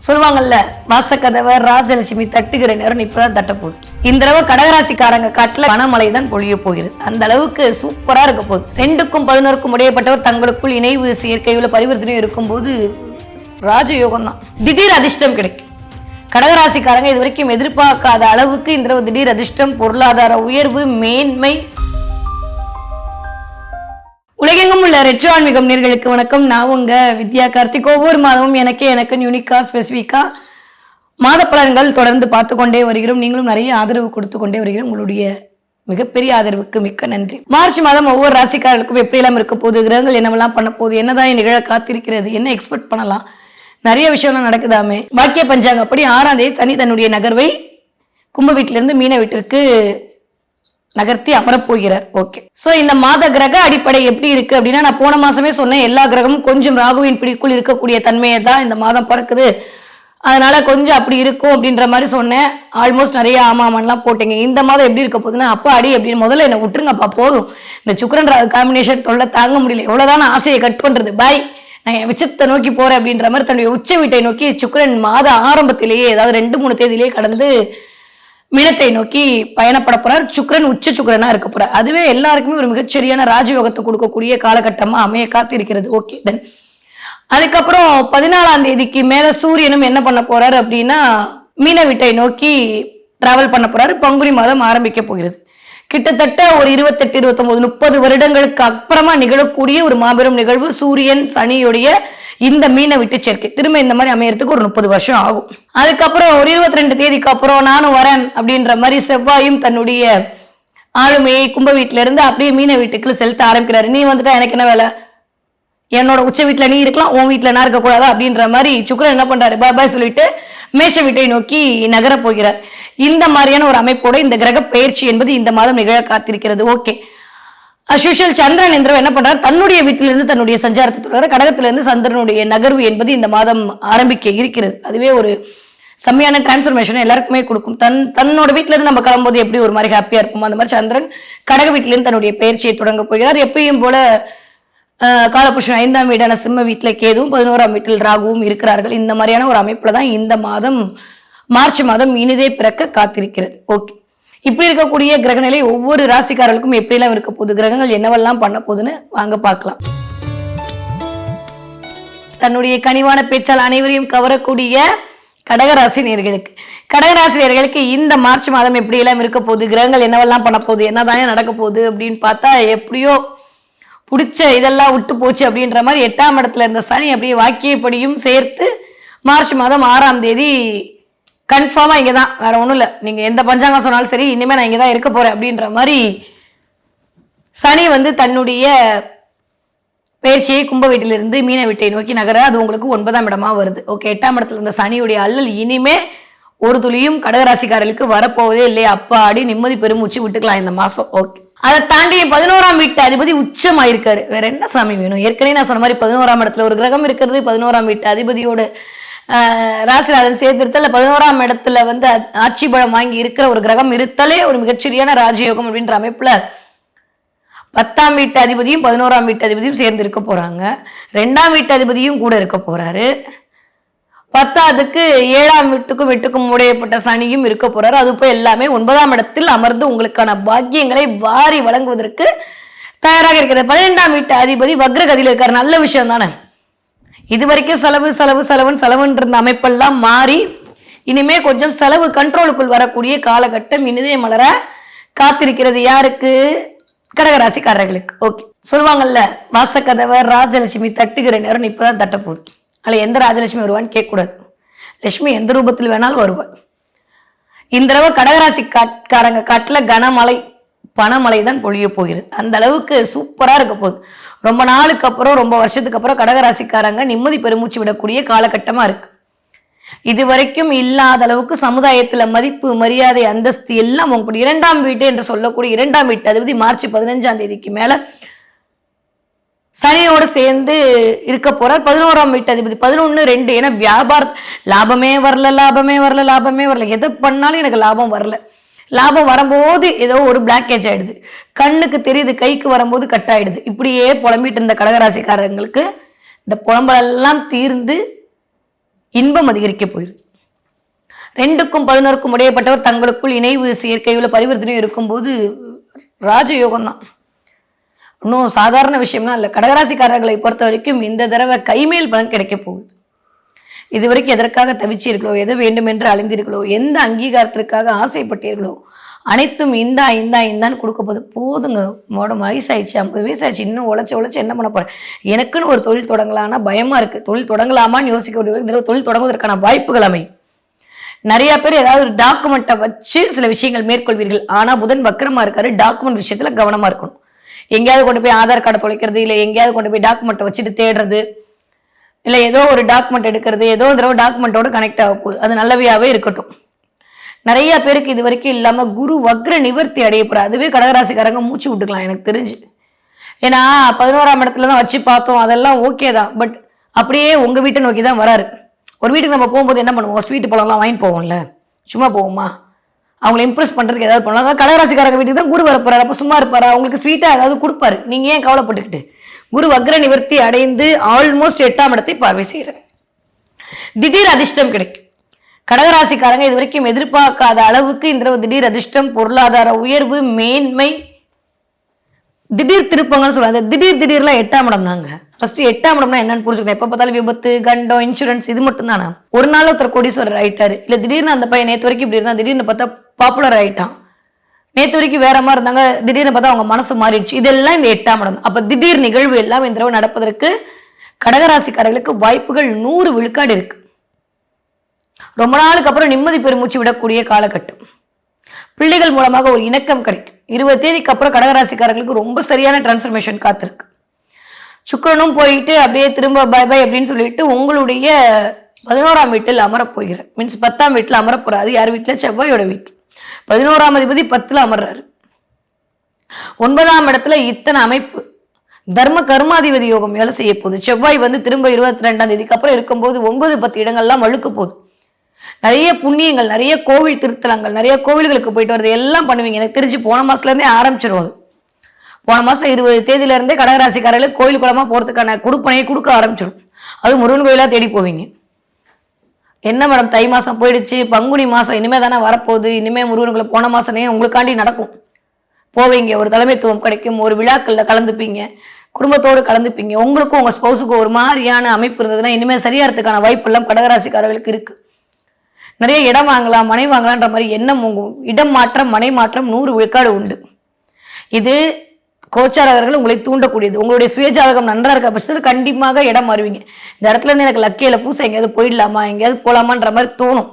சொல்லுவாங்கல்ல, வாசக்கதவை ராஜலட்சுமி தட்டுகிற நேரம் இப்பதான் தட்ட போகுது. இந்த தடவை கடகராசிக்காரங்க காட்டுல கனமழை தான் பொழிய போகிறது. அந்த அளவுக்கு சூப்பரா இருக்க போகுது. 2க்கும் 11க்கும் உடையப்பட்டவர் தங்களுக்குள் இணைவு சேர்க்கையுள்ள பரிவர்த்தனை இருக்கும் போது ராஜயோகம் தான். திடீர் அதிர்ஷ்டம் கிடைக்கும். கடகராசிக்காரங்க இது வரைக்கும் எதிர்பார்க்காத அளவுக்கு இந்த தடவை திடீர் அதிர்ஷ்டம், பொருளாதார உயர்வு, மேன்மை. உலகெங்கும் உள்ள ரெட்ரோ ஆன்மீகம் நேர்களுக்கு வணக்கம். நான் உங்க வித்யா கார்த்திக். ஒவ்வொரு மாதமும் எனக்கு யூனிக்கா ஸ்பெசிஃபிக்கா மாத பலன்கள் தொடர்ந்து பார்த்து கொண்டே வருகிறோம். நீங்களும் நிறைய ஆதரவு கொடுத்து கொண்டே வருகிறோம். உங்களுடைய மிகப்பெரிய ஆதரவுக்கு மிக்க நன்றி. மார்ச் மாதம் ஒவ்வொரு ராசிக்காரர்களுக்கும் எப்படியெல்லாம் இருக்க போகுது, கிரகங்கள் என்னவெல்லாம் பண்ண போகுது, என்னதான் நிகழ காத்திருக்கிறது, என்ன எக்ஸ்பெக்ட் பண்ணலாம், நிறைய விஷயம்லாம் நடக்குதாமே. வாக்கிய பஞ்சாங்க அப்படி 6ஆம் தேதி சனி தன்னுடைய நகர்வை கும்ப வீட்டிலிருந்து மீன வீட்டிற்கு நகர்த்தி அமரப்போகிறார். ஓகே, சோ இந்த மாத கிரக அடிப்படை எப்படி இருக்கு அப்படின்னா, நான் போன மாசமே சொன்னேன், எல்லா கிரகமும் கொஞ்சம் ராகுவின் பிடிக்குள் இருக்கக்கூடிய தன்மையை தான் இந்த மாதம் பறக்குது, அதனால கொஞ்சம் அப்படி இருக்கும் அப்படின்ற மாதிரி சொன்னேன். ஆல்மோஸ்ட் நிறைய ஆமாமன்லாம் போட்டீங்க. இந்த மாதம் எப்படி இருக்க போகுதுன்னா, அப்பா அடி அப்படின்னு முதல்ல என்ன விட்டுருங்கப்பா, போதும், இந்த சுக்கிரன் ராகு காம்பினேஷன் தொல்லை தாங்க முடியல, எவ்வளவுதான் ஆசையை கட் பண்றது, பாய், நான் என் உச்சத்தை நோக்கி போறேன் அப்படின்ற மாதிரி தன்னுடைய உச்ச வீட்டை நோக்கி சுக்கிரன் மாத ஆரம்பத்திலேயே, அதாவது 2-3 தேதியிலேயே கடந்து மீனத்தை நோக்கி பயணப்பட போறார். சுக்கிரன் உச்ச சுக்கிரனா இருக்க போறார். அதுவே எல்லாருக்குமே ஒரு மிகச்சரியான ராஜயோகத்தை கொடுக்கக்கூடிய காலகட்டமா அமைய காத்திருக்கிறது. ஓகே, தென் அதுக்கப்புறம் 14ஆம் தேதிக்கு மேல சூரியனும் என்ன பண்ண போறாரு அப்படின்னா, மீன வீட்டை நோக்கி டிராவல் பண்ண போறாரு. பங்குனி மாதம் ஆரம்பிக்க போகிறது. கிட்டத்தட்ட ஒரு 28, 29, 30 வருடங்களுக்கு அப்புறமா நிகழக்கூடிய ஒரு மாபெரும் நிகழ்வு சூரியன் சனியுடைய இந்த மீனை விட்டு சேர்க்கை. திரும்ப இந்த மாதிரி அமையறதுக்கு ஒரு 30 வருஷம் ஆகும். அதுக்கப்புறம் ஒரு 22 தேதிக்கு அப்புறம் நானும் வரேன் அப்படின்ற மாதிரி செவ்வாயும் தன்னுடைய ஆளுமையை கும்ப வீட்டுல இருந்து அப்படியே மீன வீட்டுக்குள்ள செலுத்த ஆரம்பிக்கிறாரு. நீ வந்துட்டா எனக்கு என்ன வேலை, என்னோட உச்ச வீட்டுல நீ இருக்கலாம், உன் வீட்டுல நான் இருக்க கூடாதா அப்படின்ற மாதிரி சுக்கிரன் என்ன பண்றாரு, பாய் சொல்லிட்டு மேஷ வீட்டை நோக்கி நகர போகிறார். இந்த மாதிரியான ஒரு அமைப்போட இந்த கிரக பயிற்சி என்பது இந்த மாதம் நிகழ காத்திருக்கிறது. ஓகே, அஸ்யூஷுவல் சந்திரன் என்ற என்ன பண்றாரு, தன்னுடைய வீட்டிலிருந்து தன்னுடைய சஞ்சாரத்தை தொடர கடகத்திலிருந்து சந்திரனுடைய நகர்வு என்பது இந்த மாதம் ஆரம்பிக்க இருக்கிறது. அதுவே ஒரு செம்மையான டிரான்ஸ்ஃபர்மேஷன் எல்லாருக்குமே கொடுக்கும். தன்னோட வீட்டுல இருந்து நம்ம கிளம்பும்போது எப்படி ஒரு மாதிரி ஹாப்பியா இருக்கும், அந்த மாதிரி சந்திரன் கடக வீட்டிலிருந்து தன்னுடைய பயிற்சியை தொடங்க போகிறார். எப்பயும் போல காலபுருஷன் 5ஆம் வீடான சிம்ம வீட்டுல கேதுவும் 11ஆம் வீட்டில் ராகுவும் இருக்கிறார்கள். இந்த மாதிரியான ஒரு அமைப்புல தான் இந்த மாதம் மார்ச் மாதம் இனிதே பிறக்க காத்திருக்கிறது. ஓகே, இப்படி இருக்கக்கூடிய கிரகநிலை ஒவ்வொரு ராசிக்காரர்களுக்கும் எப்படியெல்லாம் இருக்க போகுது, கிரகங்கள் என்னவெல்லாம் பண்ண போகுதுன்னு வாங்க பார்க்கலாம். தன்னுடைய கனிவான பேச்சால் அனைவரையும் கவரக்கூடிய கடகராசி நேயர்களுக்கு இந்த மார்ச் மாதம் எப்படி எல்லாம் இருக்க போகுது, கிரகங்கள் என்னவெல்லாம் பண்ண போகுது, என்னதான் நடக்க போகுது அப்படின்னு பார்த்தா, எப்படியோ பிடிச்ச இதெல்லாம் விட்டு போச்சு அப்படின்ற மாதிரி 8ஆம் இடத்துல இருந்த சனி அப்படியே வாக்கியப்படியும் சேர்த்து மார்ச் மாதம் 6ஆம் தேதி கன்ஃபார்மா இங்கதான், வேற ஒண்ணும் இல்லை, நீங்க எந்த பஞ்சாங்கம் சொன்னாலும் சரி, இனிமே நான் இங்கதான் இருக்க போறேன் அப்படின்ற மாதிரி சனி தன்னுடைய பயிற்சியை கும்ப வீட்டிலிருந்து மீன வீட்டை நோக்கி நகர, அது உங்களுக்கு 9ஆம் இடமா வருது. ஓகே, 8ஆம் இடத்துல இருந்த சனியுடைய அல்லல் இனிமே ஒரு துளியும் கடகராசிக்காரர்களுக்கு வரப்போவதே இல்லையா, அப்பாடி நிம்மதி பெருமூச்சு விட்டுக்கலாம் இந்த மாசம். ஓகே, அதை தாண்டி 11ஆம் வீட்டு அதிபதி உச்சமாயிருக்காரு. வேற என்ன சாமி வேணும்? ஏற்கனவே நான் சொன்ன மாதிரி 11ஆம் இடத்துல ஒரு கிரகம் இருக்கிறது, 11ஆம் வீட்டு அதிபதியோட ராசிநாதன் சேர்த்திருத்தல், 11ஆம் இடத்துல ஆட்சி பலம் வாங்கி இருக்கிற ஒரு கிரகம் இருத்தலே ஒரு மிகச்சரியான ராஜயோகம் அப்படின்ற அமைப்புல 10ஆம் வீட்டு அதிபதியும் 11ஆம் வீட்டு அதிபதியும் சேர்ந்து இருக்க போறாங்க. 2ஆம் வீட்டு அதிபதியும் கூட இருக்க போறாரு. 10ஆவதுக்கு 7ஆம் வீட்டுக்கும் 8க்கும் உடையப்பட்ட சனியும் இருக்க போறாரு. அது போய் எல்லாமே 9ஆம் இடத்தில் அமர்ந்து உங்களுக்கான பாக்கியங்களை வாரி வழங்குவதற்கு தயாராக இருக்கிறது. 12ஆம் வீட்டு அதிபதி வக்ரகதியில் இருக்காரு. நல்ல விஷயம் தானே. இது வரைக்கும் செலவுன்ற அந்த அமைப்பெல்லாம் மாறி இனிமே கொஞ்சம் செலவு கண்ட்ரோலுக்குள் வரக்கூடிய காலகட்டம் இனிதே மலர காத்திருக்கிறது. யாருக்கு? கடகராசிக்காரர்களுக்கு. ஓகே, சொல்லுவாங்கல்ல, வாசக்கதவை ராஜலட்சுமி தட்டுகிற நேரம் இப்பதான் தட்ட போகுது. அதில் எந்த ராஜலட்சுமி வருவான்னு கேட்கக்கூடாது. லட்சுமி எந்த ரூபத்தில் வேணாலும் வருவார். இந்த தடவை கடகராசிக்காரங்க காட்டுல கனமழை பணமழை தான் பொழிய போகிறது. அந்த அளவுக்கு சூப்பரா இருக்க போகுது. ரொம்ப நாளுக்கு அப்புறம், ரொம்ப வருஷத்துக்கு அப்புறம் கடகராசிக்காரங்க நிம்மதி பெருமூச்சு விடக்கூடிய காலகட்டமா இருக்கு. இது வரைக்கும் இல்லாத அளவுக்கு சமுதாயத்துல மதிப்பு, மரியாதை, அந்தஸ்து எல்லாம் உங்களுடைய 2ஆம் வீட்டு என்று சொல்லக்கூடிய 2ஆம் வீட்டு அதிபதி மார்ச் 15ஆம் தேதிக்கு மேல சனியோட சேர்ந்து இருக்க போறார். 11ஆம் வீட்டு அதிபதி 11, 2, ஏன்னா வியாபார லாபமே வரல, எதை பண்ணாலும் எனக்கு லாபம் வரல, லாபம் வரும்போது ஏதோ ஒரு பிளாக்கேஜ் ஆயிடுது, கண்ணுக்கு தெரியுது, கைக்கு வரும்போது கட் ஆயிடுது. இப்படியே புலம்பிட்டு இருந்த கடகராசிக்காரங்களுக்கு இந்த புலம்பலெல்லாம் தீர்ந்து இன்பம் அதிகரிக்க போயிருக்கு. 2க்கும் 11க்கும் உடையப்பட்டவர் தங்களுக்குள் இணைவு சேர்க்கையுள்ள பரிவர்த்தனையும் இருக்கும்போது ராஜயோகம் தான். இன்னும் சாதாரண விஷயம்லாம் இல்லை. கடகராசிக்காரர்களை பொறுத்த வரைக்கும் இந்த தடவை கைமேல் பலன் கிடைக்க போகுது. இதுவரைக்கும் எதற்காக தவிச்சீர்களோ, எது வேண்டுமென்று அழிந்தீர்களோ, எந்த அங்கீகாரத்திற்காக ஆசைப்பட்டீர்களோ அனைத்தும் இந்தான்னு கொடுக்க போது. போதுங்க, வயசாயிடுச்சு, 50 வயசாயிடுச்சு, இன்னும் உழைச்சி என்ன பண்ண போறேன், எனக்குன்னு ஒரு தொழில் தொடங்கலான்னா பயமா இருக்கு, தொழில் தொடங்கலாமான்னு யோசிக்க வேண்டிய தொழில் தொடங்குவதற்கான வாய்ப்புகள் அமையும். நிறைய பேர் ஏதாவது ஒரு டாக்குமெண்ட்டை வச்சு சில விஷயங்கள் மேற்கொள்வீர்கள். ஆனா புதன் வக்கரமா இருக்காரு, டாக்குமெண்ட் விஷயத்துல கவனமா இருக்கணும். எங்கேயாவது கொண்டு போய் ஆதார் கார்டை தொலைக்கிறது, இல்லை எங்கேயாவது கொண்டு போய் டாக்குமெண்ட்டை வச்சுட்டு தேடுறது, இல்லை ஏதோ ஒரு டாக்குமெண்ட் எடுக்கிறது, ஏதோ ஒரு தடவை டாக்குமெண்ட்டோட கனெக்ட் ஆக போகுது. அது நல்லவையாவே இருக்கட்டும். நிறைய பேருக்கு இது வரைக்கும் இல்லாம குரு வக்ர நிவர்த்தி அடைய போற. அதுவே கடகராசிக்காரங்க மூச்சு விட்டுக்கலாம் எனக்கு தெரிஞ்சு. ஏன்னா 11ஆம் இடத்துல தான் வச்சு பார்த்தோம், அதெல்லாம் ஓகே தான். பட் அப்படியே உங்க வீட்டை நோக்கி தான் வராரு. ஒரு வீட்டுக்கு நம்ம போகும்போது என்ன பண்ணுவோம், ஸ்வீட்டு பழம்லாம் வாங்கிட்டு போவோம்ல, சும்மா போவோமா, அவங்களை இம்ப்ரெஸ் பண்றதுக்கு ஏதாவது பண்ணலாம். அதாவது கடகராசிக்காரங்க வீட்டுக்கு தான் குரு வரப்போறாரு, அப்போ சும்மா இருப்பாரு, அவங்களுக்கு ஸ்வீட்டா ஏதாவது கொடுப்பாரு. நீங்க ஏன் கவலைப்பட்டுக்கிட்டு. குரு வக்ர நிவர்த்தி அடைந்து ஆல்மோஸ்ட் 8ஆம் இடத்தை பார்வை செய்யறாரு. திடீர் அதிர்ஷ்டம் கிடைக்கும். கடகராசிக்காரங்க இது வரைக்கும் எதிர்பார்க்காத அளவுக்கு இந்த திடீர் அதிர்ஷ்டம், பொருளாதார உயர்வு, மேன்மை, திடீர் திருப்பங்கள் சொல்லுவாங்க. திடீர்லாம் 8ஆம் இடம் தாங்க. ஃபர்ஸ்ட் 8ஆம் இடம்னா என்னன்னு புரிஞ்சுக்கணும். எப்ப பார்த்தாலும் விபத்து, கண்டம், இன்சூரன்ஸ் இது மட்டும் தானே. ஒரு நாள் ஒருத்தர் கோடீஸ்வரர் ஆயிட்டாரு, இல்ல திடீர்னு அந்த பையன் நேற்று வரைக்கும் இப்படி இருந்தா திடீர்னு பார்த்தா பாப்புலர் ஆயிட்டான், நேற்று வரைக்கும் வேற மாதிரி இருந்தாங்க, திடீர்னு பார்த்தா அவங்க மனசு மாறிடுச்சு. இதெல்லாம் இந்த 8ஆம் இடம். அப்ப திடீர் நிகழ்வு எல்லாம் இந்த தடவை நடப்பதற்கு கடகராசிக்காரர்களுக்கு வாய்ப்புகள் 100 விழுக்காடு இருக்கு. ரொம்ப நாளுக்கு அப்புறம் நிம்மதி பெருமூச்சு விடக்கூடிய காலகட்டம். பிள்ளைகள் மூலமாக ஒரு இணக்கம் கிடைக்கும். 20 தேதிக்கு அப்புறம் கடகராசிக்காரர்களுக்கு ரொம்ப சரியான டிரான்ஸ்ஃபர்மேஷன் காத்திருக்கு. சுக்கிரனும் போயிட்டு அப்படியே திரும்ப பை பை அப்படின்னு சொல்லிட்டு உங்களுடைய 11ஆம் வீட்டில் அமரப் போகிறார். மீன்ஸ் 10ஆம் வீட்டில் அமரப் போறாரு. யார் வீட்டில்? செவ்வாயோட வீட்டில். 11ஆம் அதிபதி 10ல் அமர்றாரு. 9ஆம் இடத்துல இத்தனை அமைப்பு தர்ம கர்மாதிபதி யோகம் வேலை செய்ய போகுது. செவ்வாய் திரும்ப 22ஆம் தேதிக்கு அப்புறம் இருக்கும்போது 9-10 இடங்கள்லாம் வழுக்க போகுது. நிறைய புண்ணியங்கள், நிறைய கோவில் திருத்தலங்கள், நிறைய கோவில்களுக்கு போயிட்டு வருது, எல்லாம் பண்ணுவீங்க. எனக்கு தெரிஞ்சு போன மாசத்துல இருந்தே ஆரம்பிச்சிருவோம். போன மாசம் 20 தேதியில இருந்தே கடகராசிக்காரர்களுக்கு கோயில் குளமா போறதுக்கான கொடுப்பனையை கொடுக்க ஆரம்பிச்சிடும். அது முருகன் கோயிலா தேடி போவீங்க. என்ன மேடம், தை மாசம் போயிடுச்சு, பங்குனி மாசம் இனிமே தானே வரப்போகுது, இனிமே முருகனுக்குள்ள போன மாசமே உங்களுக்காண்டி நடக்கும். போவீங்க, ஒரு தலைமைத்துவம் கிடைக்கும், ஒரு விழாக்கள்ல கலந்துப்பீங்க, குடும்பத்தோடு கலந்துப்பீங்க. உங்களுக்கும் உங்க ஸ்பௌஸுக்கும் ஒரு மாதிரியான அமைப்பு இருந்ததுன்னா இனிமேல் சரியாறதுக்கான வாய்ப்பு எல்லாம் கடகராசிக்காரர்களுக்கு இருக்கு. நிறைய இடம் வாங்கலாம், மனை வாங்கலான்ற மாதிரி எண்ணம், இடம் மாற்றம், மனை மாற்றம் 100 விழுக்காடு உண்டு. இது கோச்சாரர்கள் உங்களை தூண்டக்கூடியது. உங்களுடைய சுயஜாதகம் நன்றா இருக்க பட்சத்தில் கண்டிப்பாக இடம் மாறுவீங்க. இந்த இடத்துல இருந்து எனக்கு லக்கையில பூசை எங்கேயாவது போயிடலாமா, எங்கேயாவது போலாமான்ற மாதிரி தோணும்.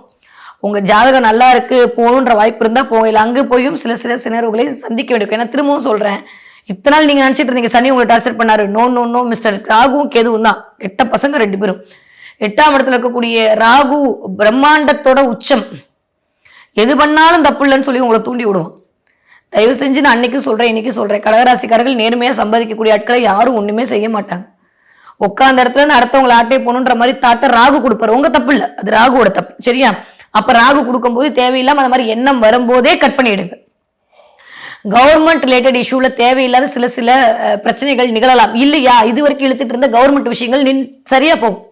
உங்க ஜாதகம் நல்லா இருக்கு, போகணுன்ற வாய்ப்பு இருந்தா போகல. அங்கு போயும் சில சினர்வுகளை சந்திக்க வேண்டியிருக்கும். ஏன்னா திரும்பவும் சொல்றேன், இத்தனை நாள் நீங்க நினைச்சிட்டு இருந்தீங்க சனி உங்களை டார்ச்சர் பண்ணாரு. No mister. ராகுவும் கேதுவும் தான் கெட்ட பசங்க 2 பேரும். 8ஆம் இடத்துல இருக்கக்கூடிய ராகு பிரம்மாண்டத்தோட உச்சம். எது பண்ணாலும் தப்பு இல்லைன்னு சொல்லி உங்களை தூண்டி விடுவோம். தயவு செஞ்சு நான் அன்னைக்கு சொல்றேன், இன்னைக்கு சொல்றேன், கடகராசிக்காரர்கள் நேர்மையா சம்பாதிக்கக்கூடிய ஆட்களை யாரும் ஒண்ணுமே செய்ய மாட்டாங்க. உட்கார்ந்த இடத்துல இருந்து அடுத்தவங்களை ஆட்டை போகணுன்ற மாதிரி தாட்ட ராகு கொடுப்பாரு. உங்க தப்பு இல்லை, அது ராகுவோட தப்பு. சரியா? அப்ப ராகு கொடுக்கும்போது தேவையில்லாம அந்த மாதிரி எண்ணம் வரும்போதே கட் பண்ணிடுங்க. கவர்மெண்ட் ரிலேட்டட் இஷ்யூல தேவையில்லாத சில பிரச்சனைகள் நிகழலாம். இல்லையா, இது வரைக்கும் இழுத்துட்டு இருந்த கவர்மெண்ட் விஷயங்கள் சரியா போகும்.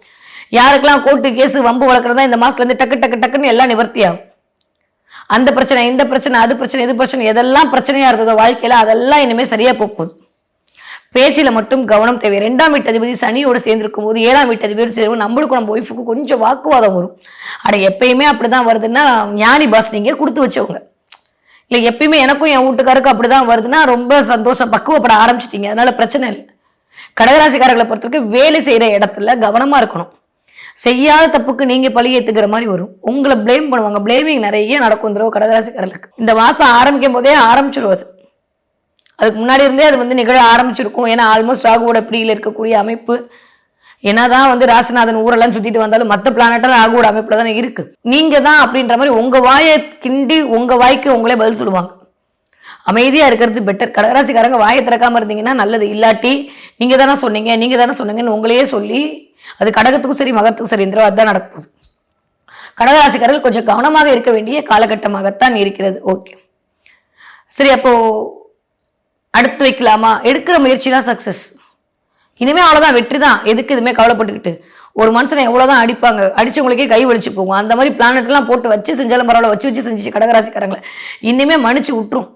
யாருக்கெல்லாம் கோர்ட்டு கேஸ் வம்பு வளர்க்குறதா இந்த மாசத்துல இருந்து டக்குன்னு எல்லாம் நிவர்த்தி ஆகும். அந்த பிரச்சனை, இந்த பிரச்சனை, அது பிரச்சனை, இது பிரச்சனை, எதெல்லாம் பிரச்சனையா இருந்ததோ வாழ்க்கையில அதெல்லாம் இனிமே சரியா போகுது. பேச்சில மட்டும் கவனம் தேவை. 2ஆம் வீட்டு அதிபதி சனியோடு சேர்ந்திருக்கும் போது 7ஆம் வீட்டு அதிபதி சேரும் நம்மளுக்கும் நம்ம ஒய்ஃபுக்கும் கொஞ்சம் வாக்குவாதம் வரும். அட எப்பயுமே அப்படிதான் வருதுன்னா ஞானி பாஸ், நீங்க கொடுத்து வச்சவங்க இல்லை. எப்பயுமே எனக்கும் என் வீட்டுக்காருக்கும் அப்படிதான் வருதுன்னா ரொம்ப சந்தோஷம், பக்குவப்பட ஆரம்பிச்சிட்டீங்க, அதனால பிரச்சனை இல்லை. கடகராசிக்காரர்களை பொறுத்தவரைக்கும் வேலை செய்யற இடத்துல கவனமா இருக்கணும். செய்யாத தப்புக்கு நீங்க பழி ஏத்துக்கிற மாதிரி வரும். உங்களை பிளேம் பண்ணுவாங்க. பிளேமிங் நிறைய நடக்கும் கடகராசிக்காரர்களுக்கு. இந்த மாசம் ஆரம்பிக்கும் போதே ஆரம்பிச்சிருவது. அதுக்கு முன்னாடி இருந்தே அது நிகழ ஆரம்பிச்சிருக்கும். ஏன்னா ஆல்மோஸ்ட் ராகுவோட பிடியில் இருக்கக்கூடிய அமைப்பு. என்னதான் ராசிநாதன் ஊரெல்லாம் சுத்திட்டு வந்தாலும் மற்ற பிளானட்டா ராகுவோட அமைப்புல தானே இருக்கு. நீங்க தான் அப்படின்ற மாதிரி உங்க வாயை கிண்டி உங்க வாய்க்கு உங்களே பதில் சொல்லுவாங்க. அமைதியா இருக்கிறது பெட்டர். கடகராசிக்காரங்க வாயை திறக்காம இருந்தீங்கன்னா நல்லது. இல்லாட்டி நீங்க தானே சொன்னீங்கன்னு உங்களையே சொல்லி அது கடகத்துக்கும் சரி மகத்துக்கும் சரி இந்த அதுதான் நடக்குது. கடகராசிக்காரர்கள் கொஞ்சம் கவனமாக இருக்க வேண்டிய காலகட்டமாகத்தான் இருக்கிறது. ஓகே சரி, அப்போ அடுத்து வைக்கலாமா? எடுக்கிற முயற்சிலாம் சக்சஸ். இனிமே அவ்வளவுதான், வெற்றி தான். எதுக்கு இதுமே கவலைப்பட்டுக்கிட்டு ஒரு மனுஷனை எவ்வளோதான் அடிப்பாங்க, அடிச்சவங்களுக்கே கை வலிச்சு போகும். அந்த மாதிரி பிளானட்லாம் போட்டு வச்சு செஞ்சாலும் பரவாயில்ல, வச்சு செஞ்சு கடகராசிக்காரங்களை இனிமே மன்னிச்சு விட்டுரும்.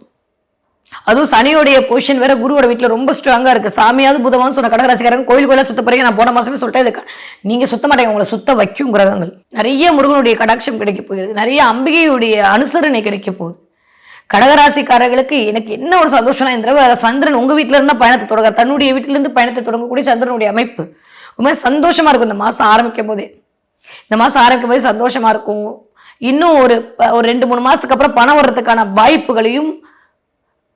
அதுவும் சனியோடைய பொசிஷன் வேற குருவோட வீட்டில் ரொம்ப ஸ்ட்ராங்காக இருக்கு. சாமியாவது புதமாவது சொன்ன கடகராசிக்காரங்க கோயிலுக்குள்ள சுத்த போறீங்க. நான் போன மாசமே சொல்லிட்டேன், இது நீங்க சுத்த மாட்டேங்க, உங்களை சுத்த வைக்கும் கிரகங்கள். நிறைய முருகனுடைய கடாட்சம் கிடைக்க போகுது, நிறைய அம்பிகையுடைய அனுசரணை கிடைக்க போகுது. கடகராசிக்காரர்களுக்கு எனக்கு என்ன ஒரு சந்தோஷம்னா, இந்த தடவை சந்திரன் உங்க வீட்டில இருந்தா பயணத்தை தொடங்க, தன்னுடைய வீட்டிலிருந்து பயணத்தை தொடங்கக்கூடிய சந்திரனுடைய அமைப்பு ரொம்ப சந்தோஷமா இருக்கும். இந்த மாசம் ஆரம்பிக்கும் போதே சந்தோஷமா இருக்கும். இன்னும் ஒரு 2-3 மாசத்துக்கு அப்புறம் பணம் வர்றதுக்கான வாய்ப்புகளையும்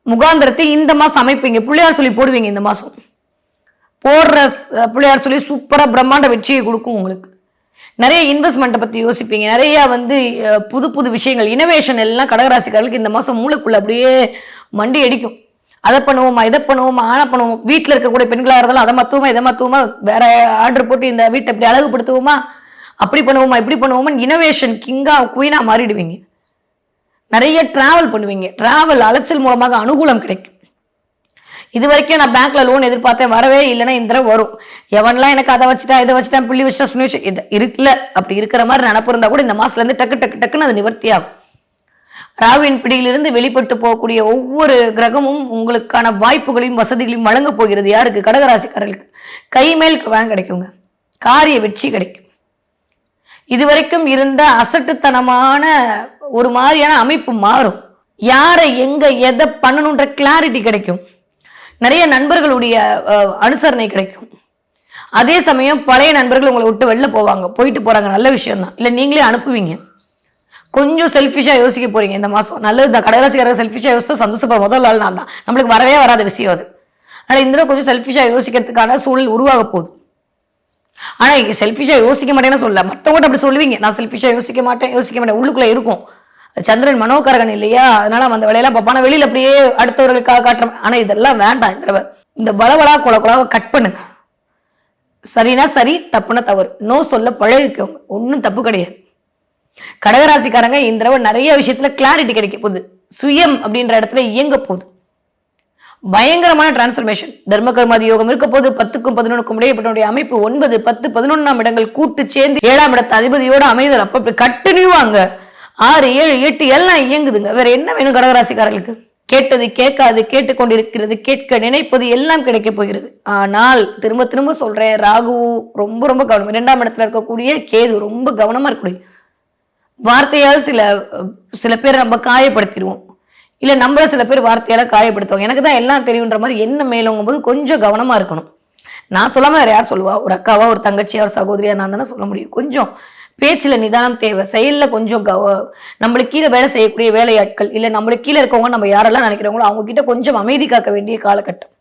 முகாந்திரத்தை இந்த மாசம் அமைப்பீங்க. பிள்ளையார் சொல்லி போடுவீங்க. இந்த மாசம் போடுற பிள்ளையார் சொல்லி சூப்பரா பிரம்மாண்ட வெற்றியை கொடுக்கும். உங்களுக்கு நிறைய இன்வெஸ்ட்மெண்ட்டை பத்தி யோசிப்பீங்க. நிறைய புது விஷயங்கள், இனோவேஷன் எல்லாம் கடகராசிக்காரர்களுக்கு இந்த மாசம் மூளைக்குள்ள அப்படியே மண்டி அடிக்கும். அதை பண்ணுவோமா, இதை பண்ணுவோமா, ஆன பண்ணுவோம். வீட்டில் இருக்கக்கூடிய பெண்களாக இருந்தாலும் அதை மத்துவோமா, இதை மத்துவோமா, வேற ஆர்டர் போட்டு இந்த வீட்டை இப்படி அழகுபடுத்துவோமா, அப்படி பண்ணுவோமா, இப்படி பண்ணுவோமா, இனோவேஷன் கிங்கா குயினா மாறிடுவீங்க. நிறைய டிராவல் பண்ணுவீங்க. டிராவல் அலைச்சல் மூலமாக அனுகூலம் கிடைக்கும். இது வரைக்கும் நான் பேங்க்ல லோன் எதிர்பார்த்தேன், வரவே இல்லைன்னா இந்த தடவை வரும். எவன்லாம் எனக்கு அதை வச்சுட்டா, இதை வச்சுட்டா, புள்ளி வச்சுட்டா, சுனி வச்சு இது இருக்குல்ல, அப்படி இருக்கிற மாதிரி நினப்பு இருந்தா கூட இந்த மாசத்துல இருந்து டக்குன்னு அது நிவர்த்தி ஆகும். ராகுவின் பிடியிலிருந்து வெளிப்பட்டு போகக்கூடிய ஒவ்வொரு கிரகமும் உங்களுக்கான வாய்ப்புகளையும் வசதிகளையும் வழங்க போகிறது. யாருக்கு? கடகராசிக்காரர்களுக்கு. கை மேல் கிடைக்குங்க, காரிய வெற்றி கிடைக்கும். இதுவரைக்கும் இருந்த அசட்டுத்தனமான ஒரு மாதிரியான அமைப்பு மாறும். யாரை எங்க எதை பண்ணணுன்ற கிளாரிட்டி கிடைக்கும். நிறைய நண்பர்களுடைய அனுசரணை கிடைக்கும். அதே சமயம் பழைய நண்பர்கள் உங்களை விட்டு வெளில போயிட்டு போறாங்க, நல்ல விஷயம் தான். இல்லை நீங்களே அனுப்புவீங்க. கொஞ்சம் செல்ஃபிஷா யோசிக்க போறீங்க இந்த மாசம். நல்லது தான். கடகராசிக்காரர் செல்ஃபிஷா யோசிச்சா சந்தோஷப்படுற முதல் நாள் நான் தான். நம்மளுக்கு வரவே வராத விஷயம் அது. அதனால இந்த கொஞ்சம் செல்ஃபிஷா யோசிக்கிறதுக்கான சூழல் உருவாக போகுது. ஆனா செல்ஃபிஷா யோசிக்க மாட்டேன்னு சொல்ல, மற்றவங்க அப்படி சொல்லுவீங்க, நான் செல்ஃபிஷா யோசிக்க மாட்டேன் உள்ளுக்குள்ள இருக்கும். சந்திரன் மனோகாரகன் இல்லையா, அதனால அந்த வேலையெல்லாம் பார்ப்பான வெளியில அப்படியே அடுத்தவர்களுக்காக காட்டுறேன். ஆனா இதெல்லாம் வேண்டாம். இந்த வளவளா குழாவை கட் பண்ணுங்க. சரினா சரி, தப்புனா தவறு. நோ சொல்ல பழகிக்கோங்க, ஒன்றும் தப்பு கிடையாது. கடகராசிக்காரங்க இந்த தடவை நிறைய விஷயத்துல கிளாரிட்டி கிடைக்க போகுது. சுயம் அப்படின்ற இடத்துல இயங்க போகுது. பயங்கரமான டிரான்ஸ்பர்மேஷன். தர்மகர்மாதி யோகம் இருக்க போது. 10க்கும் 11க்கும் இடையப்பட்ட அமைப்பு 9, 10, 11ஆம் இடங்கள் கூட்டு சேர்ந்து 7ஆம் இடத்து அதிபதியோட அமைதல். அப்ப கண்டினியூவாங்க 6, 7, 8 எல்லாம் இயங்குதுங்க. வேற என்ன வேணும் கடகராசிக்காரர்களுக்கு? கேட்டது கேட்காது, கேட்டுக்கொண்டிருக்கிறது, கேட்க நினைப்பது எல்லாம் கிடைக்க போகிறது. ஆனால் திரும்ப திரும்ப சொல்றேன், ராகு ரொம்ப ரொம்ப கவனம். 2ஆம் இடத்துல இருக்கக்கூடிய கேது ரொம்ப கவனமா இருக்கக்கூடிய. வார்த்தையால் சில பேர் நம்ம காயப்படுத்திடுவோம், இல்லை நம்மள சில பேர் வார்த்தையால காயப்படுத்துவாங்க. எனக்கு தான் எல்லாம் தெரியுன்ற மாதிரி என்ன மேலோங்கும் போது கொஞ்சம் கவனமா இருக்கணும். நான் சொல்லாம வேற யார் சொல்லுவா? ஒரு அக்காவா, ஒரு தங்கச்சியா, ஒரு சகோதரியா நான் தானே சொல்ல முடியும். கொஞ்சம் பேச்சுல நிதானம் தேவை. செயல்ல கொஞ்சம் நம்மளுக்கு கீழே வேலை செய்யக்கூடிய வேலையாட்கள், இல்லை நம்மளுக்கு கீழே இருக்கவங்க, நம்ம யாரெல்லாம் நினைக்கிறவங்களோ அவங்க கிட்ட கொஞ்சம் அமைதி காக்க வேண்டிய காலகட்டம்.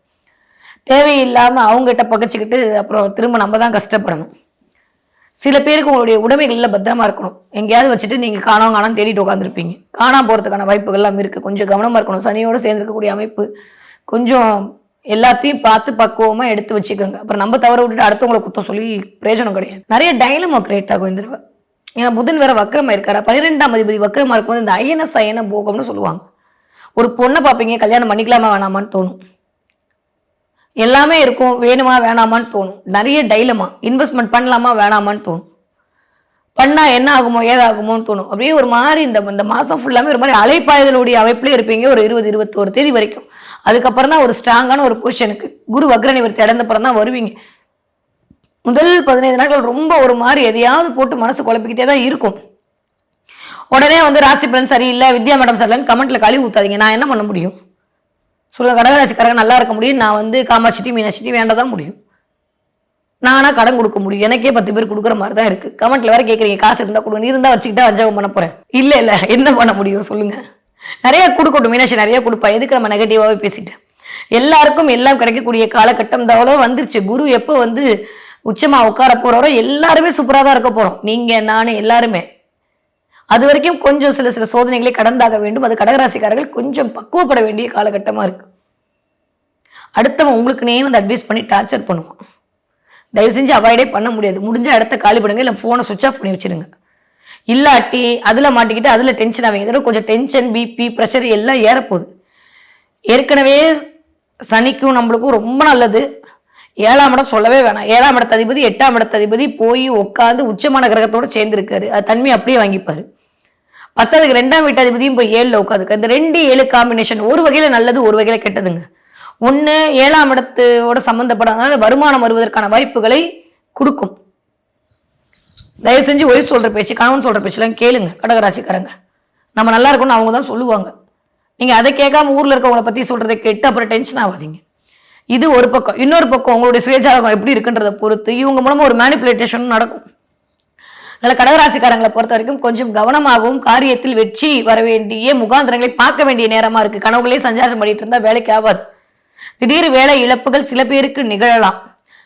தேவையில்லாம அவங்க கிட்ட பகைச்சிக்கிட்டு அப்புறம் திரும்ப நம்ம தான் கஷ்டப்படணும். சில பேருக்கு உங்களுடைய உடைமைகள்ல பத்திரமா இருக்கணும். எங்கேயாவது வச்சுட்டு நீங்க காணாம தேடிட்டு உட்காந்துருப்பீங்க. காணாம போறதுக்கான வாய்ப்புகள் எல்லாம் இருக்கு. கொஞ்சம் கவனமா இருக்கணும். சனியோட சேர்ந்திருக்கக்கூடிய அமைப்பு கொஞ்சம் எல்லாத்தையும் பார்த்து பக்குவமா எடுத்து வச்சுக்கோங்க. அப்புறம் நம்ம தவற விட்டுட்டு அடுத்தவங்களை குத்தம் சொல்லி பிரயோஜனம் கிடையாது. நிறைய டைலமா கிரியேட் ஆகும் இந்த தடவை. ஏன்னா புதன் வேற வக்கரமா இருக்காரா. 12ஆம் அதிபதி வக்கரமா இருக்கும்போது இந்த அயன சயன போகம்னு சொல்லுவாங்க. ஒரு பொண்ணை பார்ப்பீங்க, கல்யாணம் பண்ணிக்கலாமா வேணாமான்னு தோணும். எல்லாமே இருக்கும், வேணுமா வேணாமான்னு தோணும். நிறைய டைலமா. இன்வெஸ்ட்மெண்ட் பண்ணலாமா வேணாமான்னு தோணும். பண்ணா என்ன ஆகுமோ ஏதாகுமோன்னு தோணும். அப்படியே ஒரு மாதிரி இந்த மாசம் ஃபுல்லாமே ஒரு மாதிரி அலைப்பாய்தலுடைய அமைப்புலேயே இருப்பீங்க. ஒரு 20, 21 தேதி வரைக்கும். அதுக்கப்புறம் தான் ஒரு ஸ்ட்ராங்கான ஒரு பொசிஷனுக்கு குரு வக்ர நிவர்த்தி அடைந்தப்புறம் தான் வருவீங்க. முதல் 15 நாட்கள் ரொம்ப ஒரு மாதிரி எதையாவது போட்டு மனசு குழப்பிக்கிட்டே தான் இருக்கும். உடனே ராசி பலன் சரியில்லை, வித்யா மேடம் சரியில்லைன்னு கமெண்ட்ல கழுவி ஊத்தாதீங்க. நான் என்ன பண்ண முடியும் சொல்லுங்க? கடகராசிக்காரங்க நல்லா இருக்க முடியும். நான் காமாட்சி மீனாட்சி வேண்டதான் முடியும். நானா கடன் கொடுக்க முடியும். எனக்கே 10 பேர் கொடுக்குற மாதிரி தான் இருக்கு. கமெண்ட்ல வேற கேட்குறீங்க, காசு இருந்தா கொடுங்க, இருந்தா வச்சுக்கிட்டா வஞ்சகம் பண்ண போறேன். இல்ல என்ன பண்ண முடியும் சொல்லுங்க? நிறைய கொடுக்கட்டும், மீனாட்சி நிறைய கொடுப்பா. எதுக்கு நம்ம நெகட்டிவாவே பேசிட்டு? எல்லாருக்கும் எல்லாம் கிடைக்கக்கூடிய காலகட்டம் அவ்வளோ வந்துருச்சு. குரு எப்போ உச்சமா உட்கார போறாரோ எல்லாருமே சூப்பரா தான் இருக்க போறோம். நீங்க நானு எல்லாருமே. அது வரைக்கும் கொஞ்சம் சில சோதனைகளை கடந்தாக வேண்டும். அது கடகராசிக்காரர்கள் கொஞ்சம் பக்குவப்பட வேண்டிய காலகட்டமா இருக்கு. அடுத்தவன் உங்களுக்குனே அட்வைஸ் பண்ணி டார்ச்சர் பண்ணுவான். தயவு செஞ்சு அவாய்டே பண்ண முடியாது. முடிஞ்ச இடத்த காலி பண்ணுங்க, இல்லை ஃபோனை சுவிச் ஆஃப் பண்ணி வச்சிருங்க. இல்லாட்டி அதில் மாட்டிக்கிட்டு அதில் டென்ஷன் ஆவீங்க. இதோட கொஞ்சம் டென்ஷன், பிபி, ப்ரெஷர் எல்லாம் ஏறப்போகுது. ஏற்கனவே சனிக்கும் நம்மளுக்கும் ரொம்ப நல்லது. 7ஆம் இடம் சொல்லவே வேணாம். 7ஆம் இடத்த அதிபதி 8ஆம் இடத்த அதிபதி போய் உட்காந்து உச்சமான கிரகத்தோட சேர்ந்திருக்காரு. அது தன்மை அப்படியே வாங்கிப்பாரு. 10க்கு 2ஆம் வீட்டு அதிபதியும் போய் 7ல உட்காந்துருக்கு. இந்த 2-7 காம்பினேஷன் ஒரு வகையில நல்லது, ஒரு வகையில கெட்டதுங்க. ஒண்ணு 7ஆம் இடத்தோட சம்பந்தப்படாதனால வருமானம் வருவதற்கான வாய்ப்புகளை கொடுக்கும். தயவு செஞ்சு ஒய்ஃப் சொல்ற பேச்சு, கணவன் சொல்ற பேச்செல்லாம் கேளுங்க கடகராசிக்காரங்க. நம்ம நல்லா இருக்கணும்னு அவங்க தான் சொல்லுவாங்க. நீங்க அதை கேட்காம ஊர்ல இருக்கவங்களை பத்தி சொல்றதை கேட்டு அப்புறம் டென்ஷன் ஆகாதீங்க. இது ஒரு பக்கம். இன்னொரு பக்கம் உங்களுடைய சுயஜாதகம் எப்படி இருக்குன்றதை பொறுத்து இவங்க மூலமா ஒரு மேனிபுலேட்டேஷன் நடக்கும். அதனால கடகராசிக்காரங்களை பொறுத்த வரைக்கும் கொஞ்சம் கவனமாகவும் காரியத்தில் வெற்றி வர வேண்டிய முகாந்திரங்களை பார்க்க வேண்டிய நேரமா இருக்கு. கனவுகளே சஞ்சாரம் பண்ணிட்டு இருந்தா வேலைக்கு ஆகாது. திடீர் வேலை இழப்புகள் சில பேருக்கு நிகழலாம்.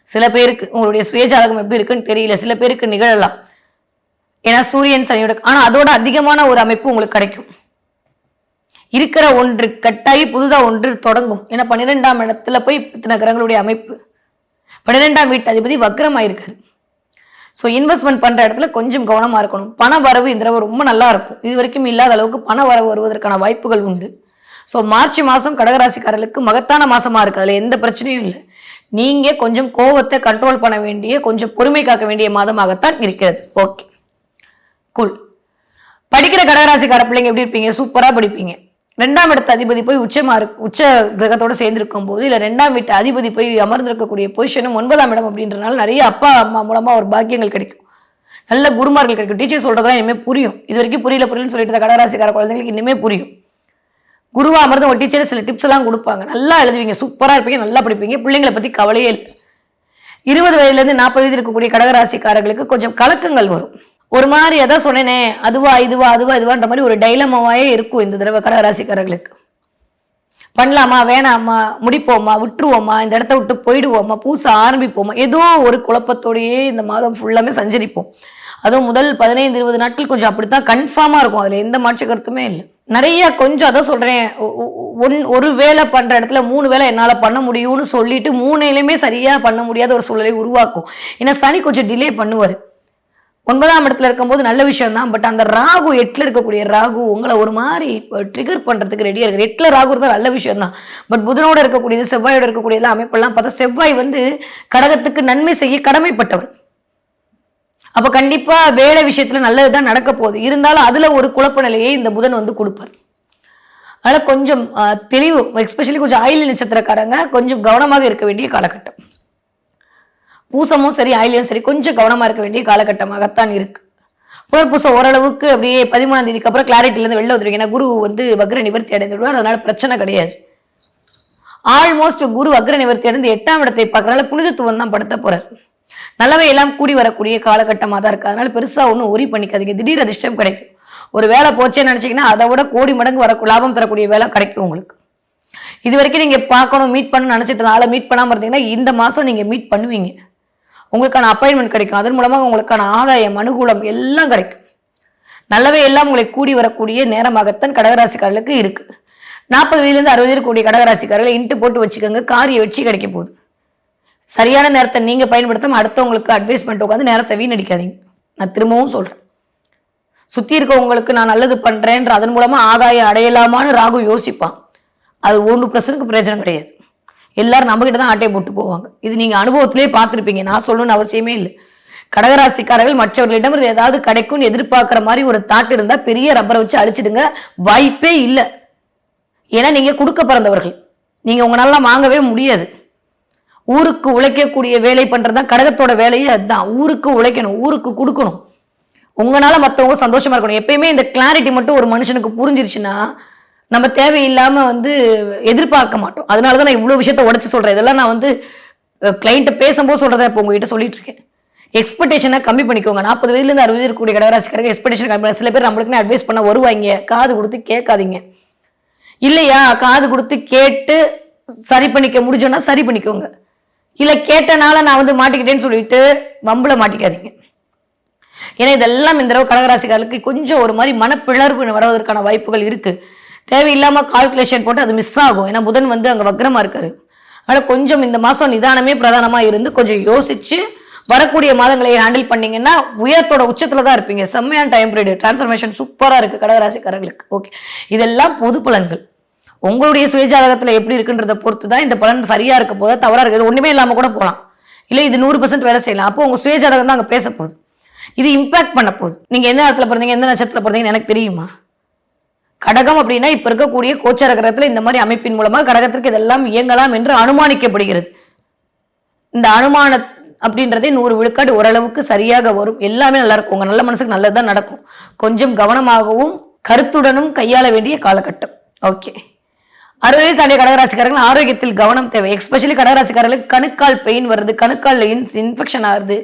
சில பேருக்கு உங்களுடைய சுயஜாதகம் எப்படி இருக்குன்னு தெரியல, சில பேருக்கு நிகழலாம். ஏன்னா சூரியன் சனியோட, ஆனா அதோட அதிகமான ஒரு அமைப்பு உங்களுக்கு கிடைக்கும். இருக்கிற ஒன்று கட்டாயி புதுதா ஒன்று தொடங்கும். ஏன்னா 12ஆம் இடத்துல போய் இத்தனை கிரகங்களுடைய அமைப்பு. 12ஆம் வீட்டு அதிபதி வக்ரமாயிருக்காரு. ஸோ இன்வெஸ்ட்மெண்ட் பண்ற இடத்துல கொஞ்சம் கவனமா இருக்கணும். பண வரவு இந்த தடவை ரொம்ப நல்லா இருக்கும். இது வரைக்கும் இல்லாத அளவுக்கு பண வரவு வருவதற்கான வாய்ப்புகள் உண்டு. ஸோ மார்ச் மாதம் கடகராசிக்காரர்களுக்கு மகத்தான மாசமா இருக்கு. அதுல எந்த பிரச்சனையும் இல்லை. நீங்க கொஞ்சம் கோபத்தை கண்ட்ரோல் பண்ண வேண்டிய, கொஞ்சம் பொறுமை காக்க வேண்டிய மாதமாகத்தான் இருக்கிறது. Okay, cool. படிக்கிற கடகராசிக்கார பிள்ளைங்க எப்படி இருப்பீங்க? சூப்பரா படிப்பீங்க. 2ஆம் இடத்து அதிபதி போய் உச்ச கிரகத்தோட சேர்ந்திருக்கும் போது, இல்ல 2ஆம் வீட்டு அதிபதி போய் அமர்ந்திருக்கக்கூடிய பொசிஷனும் 9ஆம் இடம் அப்படின்றனால நிறைய அப்பா அம்மா மூலமா ஒரு பாக்கியங்கள் கிடைக்கும். நல்ல குருமார்கள் கிடைக்கும். டீச்சர் சொல்றதா இனிமே புரியும். இது வரைக்கும் புரியலன்னு சொல்லிட்டு கடகராசிக்கார குழந்தைங்களுக்கு இனிமே புரியும். குருவா அமர்ந்து ஒரு டீச்சர் சில டிப்ஸ் எல்லாம் கொடுப்பாங்க. நல்லா எழுதுவீங்க, சூப்பரா இருப்பீங்க, நல்லா படிப்பீங்க. பிள்ளைங்களை பத்தி கவலையே இல்லை. 20 வயதுலேருந்து 40 வயது இருக்கக்கூடிய கடகராசிக்காரர்களுக்கு கொஞ்சம் கலக்கங்கள் வரும். ஒரு மாதிரி எதை சொன்னேனே, அதுவா இதுவான்ற மாதிரி ஒரு டைலமாவே இருக்கும் இந்த தடவை கடகராசிக்காரர்களுக்கு. பண்ணலாமா வேணாமா, முடிப்போமா விட்டுருவோமா, இந்த இடத்த விட்டு போயிடுவோமா, பூச ஆரம்பிப்போமா, ஏதோ ஒரு குழப்பத்தோடையே இந்த மாதம் ஃபுல்லாமே சஞ்சரிப்போம். அதுவும் முதல் 15-20 நாட்கள் கொஞ்சம் அப்படித்தான் கன்ஃபார்மா இருக்கும். அதுல எந்த மாற்று கருத்துமே இல்லை. நிறைய கொஞ்சம் அதான் சொல்றேன், ஒரு வேலை பண்ற இடத்துல 3 வேலை என்னால பண்ண முடியும்னு சொல்லிட்டு 3லையுமே சரியா பண்ண முடியாத ஒரு சூழலை உருவாக்கும். ஏன்னா சனி கொஞ்சம் டிலே பண்ணுவாரு. 9ஆம் இடத்துல இருக்கும்போது நல்ல விஷயம் தான். பட் அந்த ராகு 8ல இருக்கக்கூடிய ராகு உங்களை ஒரு மாதிரி ட்ரிகர் பண்றதுக்கு ரெடியா இருக்கு. 8ல ராகு இருந்தால் நல்ல விஷயம் தான். பட் புதனோட இருக்கக்கூடியது, செவ்வாயோட இருக்கக்கூடிய அமைப்பெல்லாம் பார்த்தா செவ்வாய் கடகத்துக்கு நன்மை செய்ய கடமைப்பட்டவன். அப்ப கண்டிப்பா வேலை விஷயத்துல நல்லதுதான் நடக்க போகுது. இருந்தாலும் அதுல ஒரு குழப்ப நிலையை இந்த புதன் கொடுப்பார். அதனால கொஞ்சம் தெளிவு, எஸ்பெஷலி கொஞ்சம் ஆயிலி நட்சத்திரக்காரங்க கொஞ்சம் கவனமாக இருக்க வேண்டிய காலகட்டம். பூசமும் சரி, ஆயிலியும் சரி, கொஞ்சம் கவனமா இருக்க வேண்டிய காலகட்டமாகத்தான் இருக்கு. புனர்பூசம் ஓரளவுக்கு அப்படியே 13ஆம் தேதிக்கு அப்புறம் கிளாரிட்டிலேருந்து வெளில வந்துருவீங்க. ஏன்னா குரு வக்ர நிவர்த்தி அடைந்து விடுவார். அதனால பிரச்சனை கிடையாது. ஆல்மோஸ்ட் குரு வக்ர நிவர்த்தி அடைந்து 8ஆம் இடத்தை பார்க்கறதுனால புனிதத்துவம் தான் படுத்த போறார். நல்லவை எல்லாம் கூடி வரக்கூடிய காலகட்டமாக தான் இருக்கு. அதனால பெருசா ஒன்றும் ஒரி பண்ணிக்காதீங்க. திடீர் அதிர்ஷ்டம் கிடைக்கும். ஒரு வேலை போச்சேன்னு நினைச்சீங்கன்னா அதை விட கோடி மடங்கு லாபம் தரக்கூடிய வேலை கிடைக்கும் உங்களுக்கு. இது வரைக்கும் நீங்க பார்க்கணும், மீட் பண்ணணும்னு நினைச்சிட்டு ஆளை மீட் பண்ணாம இருந்தீங்கன்னா இந்த மாசம் நீங்க மீட் பண்ணுவீங்க. உங்களுக்கான அப்பாயின்மெண்ட் கிடைக்கும். அதன் மூலமாக உங்களுக்கான ஆதாயம், அனுகூலம் எல்லாம் கிடைக்கும். நல்லவே எல்லாம் உங்களை கூடி வரக்கூடிய நேரமாகத்தான் கடகராசிக்காரர்களுக்கு இருக்கு. 40 வயதுலேருந்து 60 இருக்கக்கூடிய கடகராசிக்காரர்களை இன்ட்டு போட்டு வச்சுக்கோங்க. காரிய வெற்றி கிடைக்க போகுது. சரியான நேரத்தை நீங்க பயன்படுத்தாம அடுத்தவங்களுக்கு அட்வைஸ் பண்ணிட்டு உட்காந்து நேரத்தை வீணடிக்காதீங்க. நான் திரும்பவும் சொல்றேன், சுத்தி இருக்கவங்களுக்கு நான் நல்லது பண்றேன்ற அதன் மூலமா ஆதாயம் அடையலாமான்னு ராகு யோசிப்பான். அது 1% பிரயோஜனம் கிடையாது. எல்லாரும் நம்ம கிட்ட தான் ஆட்டையை போட்டு போவாங்க. இது நீங்க அனுபவத்திலே பார்த்துருப்பீங்க. நான் சொல்லணும்னு அவசியமே இல்லை. கடகராசிக்காரர்கள் மற்றவர்களிடம் ஏதாவது கிடைக்கும்னு எதிர்பார்க்கிற மாதிரி ஒரு தாட் இருந்தா பெரிய ரப்பரை வச்சு அழிச்சிடுங்க. வாய்ப்பே இல்லை. ஏன்னா நீங்க கொடுக்க பிறந்தவர்கள். நீங்க உங்களால வாங்கவே முடியாது. ஊருக்கு உழைக்கக்கூடிய வேலை பண்றதுதான் கடகத்தோட வேலையே. அதுதான், ஊருக்கு உழைக்கணும், ஊருக்கு கொடுக்கணும். உங்களால மற்றவங்க சந்தோஷமா இருக்கணும். எப்பயுமே இந்த கிளாரிட்டி மட்டும் ஒரு மனுஷனுக்கு புரிஞ்சிருச்சுன்னா நம்ம தேவையில்லாம எதிர்பார்க்க மாட்டோம். அதனாலதான் நான் இவ்வளவு விஷயத்த உடைச்சு சொல்றேன். இதெல்லாம் நான் கிளைண்ட்ட பேசும்போது சொல்றதை இப்போ உங்ககிட்ட சொல்லிட்டு இருக்கேன். எக்ஸ்பெக்டேஷனை கம்மி பண்ணிக்கோங்க. 40 வயதுலேருந்து 60 இருக்கக்கூடிய கடகராசிக்காரங்க எக்ஸ்பெக்டேஷன் கம்மி பண்ண. சில பேர் நம்மளுக்குன்னு அட்வைஸ் பண்ண வருவாங்க. காது கொடுத்து கேட்காதீங்க. இல்லையா, காது கொடுத்து கேட்டு சரி பண்ணிக்க முடிஞ்சோன்னா சரி பண்ணிக்கோங்க. இல்ல கேட்டனால நான் மாட்டிக்கிட்டேன்னு சொல்லிட்டு வம்புல மாட்டிக்காதீங்க. ஏன்னா இதெல்லாம் இந்த தடவை கடகராசிக்காரர்களுக்கு கொஞ்சம் ஒரு மாதிரி மனப்பிளர்வு வருவதற்கான வாய்ப்புகள் இருக்கு. தேவையில்லாம கால்குலேஷன் போட்டு அது மிஸ் ஆகும். ஏன்னா புதன் அங்க வக்ரமா இருக்காரு. அதனால கொஞ்சம் இந்த மாசம் நிதானமே பிரதானமா இருந்து கொஞ்சம் யோசிச்சு வரக்கூடிய மாதங்களை ஹேண்டில் பண்ணீங்கன்னா உயரத்தோட உச்சத்துலதான் இருப்பீங்க. செம்மையான டைம் பீரியட், டிரான்ஸ்ஃபர்மேஷன் சூப்பரா இருக்கு கடகராசிக்காரர்களுக்கு. ஓகே, இதெல்லாம் பொது பலன்கள். உங்களுடைய சுயஜாதகத்துல எப்படி இருக்குன்றத பொறுத்து தான் இந்த பலன் சரியா இருக்க போதா தவறா இருக்குது. ஒண்ணுமே இல்லாம கூட போகலாம். இல்லை இது 100% வேலை செய்யலாம். அப்போ உங்க சுயஜாதகம் தான் அங்க பேச போகுது. இது இம்பாக்ட் பண்ண போகுது. நீங்க எந்த நேரத்துல பிறந்தீங்க, எந்த நட்சத்திரத்துல பிறந்தீங்கன்னு எனக்கு தெரியுமா? கடகம் அப்படின்னா இப்ப இருக்கக்கூடிய கோச்சார கிரகத்துல இந்த மாதிரி அமைப்பின் மூலமா கடகத்திற்கு இதெல்லாம் இயங்கலாம் என்று அனுமானிக்கப்படுகிறது. இந்த அனுமான அப்படின்றதே 100 விழுக்காடு ஓரளவுக்கு சரியாக வரும். எல்லாமே நல்லா இருக்கும். உங்க நல்ல மனசுக்கு நல்லதுதான் நடக்கும். கொஞ்சம் கவனமாகவும் கருத்துடனும் கையாள வேண்டிய காலகட்டம். ஓகே, 60 தாண்டிய கடகராசிக்காரர்கள் ஆரோக்கியத்தில் கவனம் தேவை. எஸ்பெஷலி கடகராசிக்காரர்களுக்கு கணுக்கால் பெயின் வருது, கணுக்கால் இன்ஃபெக்ஷன் ஆகுது,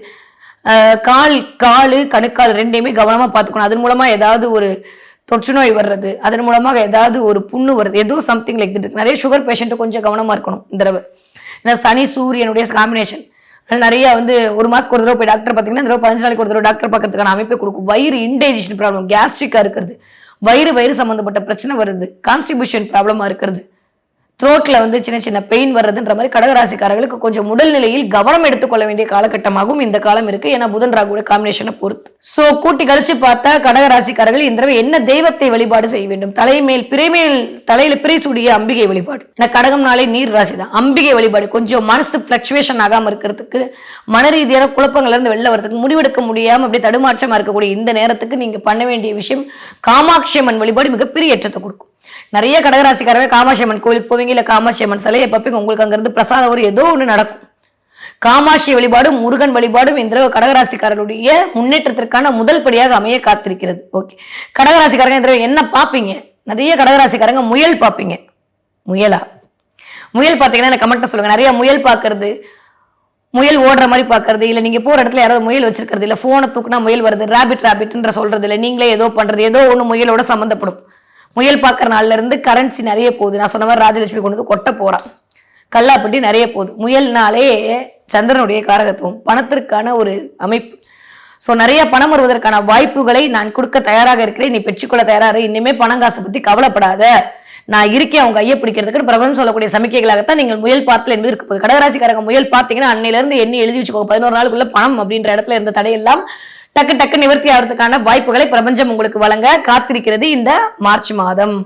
காலு கணுக்கால் ரெண்டையுமே கவனமா பார்த்துக்கணும். அதன் மூலமா ஏதாவது ஒரு தொற்று நோய் வர்றது, அதன் மூலமாக ஏதாவது ஒரு புண்ணு வருது, ஏதோ சம்திங் லைக் இருக்கு. நிறைய சுகர் பேஷண்ட் கொஞ்சம் கவனமா இருக்கணும் இந்த தடவை. ஏன்னா சனி சூரியனுடைய காம்பினேஷன் நிறைய ஒரு மாசத்துக்கு ஒரு தடவை போய் டாக்டர் பார்த்தீங்கன்னா இந்த 15 நாளைக்கு ஒரு தடவை டாக்டர் பார்க்கறதுக்கான அமைப்பை கொடுக்கும். வயிறு இன்டைஜஷன் ப்ராப்ளம், கேஸ்ட்ரிக்கா இருக்கிறது, வயிறு சம்பந்தப்பட்ட பிரச்சனை வருது, கான்ஸ்டிபியூஷன் ப்ராப்ளமா இருக்கிறது, த்ரோட்ல சின்ன சின்ன பெயின் வர்றதுன்ற மாதிரி கடகராசிக்காரர்களுக்கு கொஞ்சம் உடல்நிலையில் கவனம் எடுத்துக்கொள்ள வேண்டிய காலகட்டமாகவும் இந்த காலம் இருக்கு. ஏன்னா புதன் ராகுவோட காம்பினேஷனை பொறுத்து. சோ கூட்டி கழிச்சு பார்த்தா கடகராசிக்காரர்கள் இந்த தடவை என்ன தெய்வத்தை வழிபாடு செய்ய வேண்டும்? தலையில பிறை சூடிய அம்பிகை வழிபாடு. ஏன்னா கடகம் நாளை நீர் ராசி தான். அம்பிகை வழிபாடு கொஞ்சம் மனசு பிளக்சுவேஷன் ஆகாம இருக்கிறதுக்கு, மன ரீதியான குழப்பங்கள்ல இருந்து வெளில வரதுக்கு, முடிவெடுக்க முடியாம அப்படியே தடுமாற்றமா இருக்கக்கூடிய இந்த நேரத்துக்கு நீங்க பண்ண வேண்டிய விஷயம் காமாட்சி அம்மன் வழிபாடு மிகப்பெரிய ஏற்றத்தை கொடுக்கும். நிறைய கடகராசிக்காரங்க காமாட்சி அம்மன் கோயிலுக்கு போவீங்க, இல்ல காமாட்சி அம்மன் சிலையை பார்ப்பீங்க, உங்களுக்கு அங்கிருந்து பிரசாதம் ஒரு ஏதோ ஒண்ணு நடக்கும். காமாட்சி வழிபாடும் முருகன் வழிபாடும் இந்த கடகராசிக்காரருடைய முன்னேற்றத்திற்கான முதல் படியாக அமைய காத்திருக்கிறது. ஓகே, கடகராசிக்காரங்க இந்த என்ன பார்ப்பீங்க? நிறைய கடகராசிக்காரங்க முயல் பார்ப்பீங்க. முயல் பார்த்தீங்கன்னா எனக்கு கமெண்ட்ல சொல்லுங்க. நிறைய முயல் பார்க்கறது, முயல் ஓடுற மாதிரி பார்க்கறது, இல்லை நீங்க போற இடத்துல யாராவது முயல் வச்சிருக்கிறது, இல்லை போனை தூக்குனா முயல் வருது, ராபிட்ன்ற சொல்றது, இல்லை நீங்களே ஏதோ பண்றது, ஏதோ ஒண்ணு முயலோட சம்மந்தப்படும். முயல் பார்க்குற நாள்ல இருந்து கரன்சி நிறைய போகுது. நான் சொன்ன மாதிரி ராஜலட்சுமி கொண்டு கொட்ட போறான், கல்லாப்பட்டி நிறைய போகுது. முயல்னாலே சந்திரனுடைய காரகத்துவம், பணத்திற்கான ஒரு அமைப்பு. ஸோ நிறைய பணம் வருவதற்கான வாய்ப்புகளை நான் கொடுக்க தயாராக இருக்கிறேன். நீ பெற்றுக்கொள்ள தயாராக. இனிமே பணம் காசை பத்தி கவலைப்படாத, நான் இருக்கேன் அவங்க கையை பிடிக்கிறதுக்கு பிரபலம் சொல்லக்கூடிய சமிக்கைகளாகத்தான் நீங்கள் முயல் பார்த்தல் என்பது இருக்க போகுது. கடகராசிக்காரங்க முயல் பார்த்தீங்கன்னா அன்னையில இருந்து எண்ணி எழுதி வச்சுக்கோங்க. 11 நாளுக்குள்ள பணம் அப்படின்ற இடத்துல இருந்த தடையெல்லாம் டக்கு நிவர்த்தி ஆகிறதுக்கான வாய்ப்புகளை பிரபஞ்சம் உங்களுக்கு வழங்க காத்திருக்கிறது இந்த மார்ச் மாதம்.